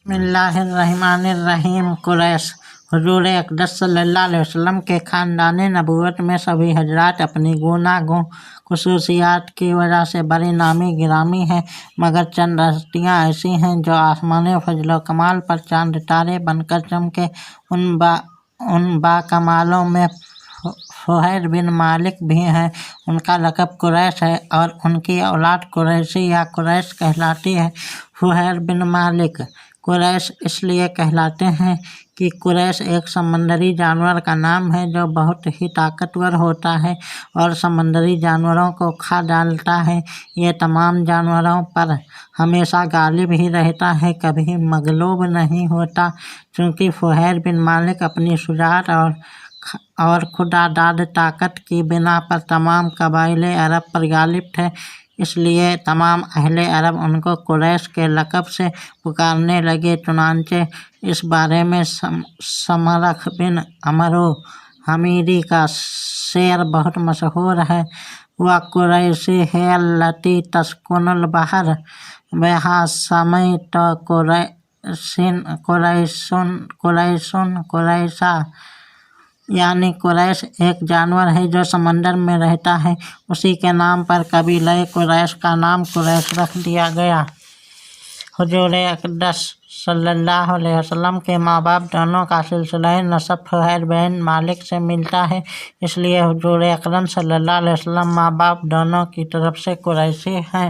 बिस्मिल्लाहिर्रहमानिर्रहीम। कुरैश। हुजूर अक़दस सल्लल्लाहु अलैहि वसल्लम के ख़ानदान नबूवत में सभी हजरात अपनी गूनागूं खुसूसियात की वजह से बड़ी नामी गिरामी हैं, मगर चंद हस्तियाँ ऐसी हैं जो आसमानी फजल कमाल पर चांद तारे बनकर चमके। उन बाकमालों में फुहैर बिन मालिक भी हैं। उनका लक़ब कुरैश है और उनकी औलाद कुरैशी या कुरैश कहलाती है। फुहैर बिन मालिक कुरैश इसलिए कहलाते हैं कि कुरैश एक समंदरी जानवर का नाम है जो बहुत ही ताकतवर होता है और समंदरी जानवरों को खा डालता है। ये तमाम जानवरों पर हमेशा गालिब ही रहता है, कभी मगलूब नहीं होता। चूँकि फुहैर बिन मालिक अपनी शुजाअत और खुदादाद ताकत की बिना पर तमाम कबाइले अरब पर गालिब थे, इसलिए तमाम अहले अरब उनको कुरैश के लक़ब से पुकारने लगे। चुनांचे इस बारे में समरख बिन अमरो हमीदी का शेर बहुत मशहूर है। व कुरैशी है अल्लती तस्कुनुल बहर वहा समैत कुरैशुन कुरैशा, यानी कुरैश एक जानवर है जो समंदर में रहता है। उसी के नाम पर कबीले कुरैश का नाम कुरैश रख दिया गया। हुजूर अक़दस सल्लल्लाहु अलैहि वसल्लम के माँ बाप दोनों का सिलसिला नसब फुहैर बिन मालिक से मिलता है, इसलिए हुजूर अकरम सल्लल्लाहु अलैहि वसल्लम माँ बाप दोनों की तरफ से कुरैशी हैं।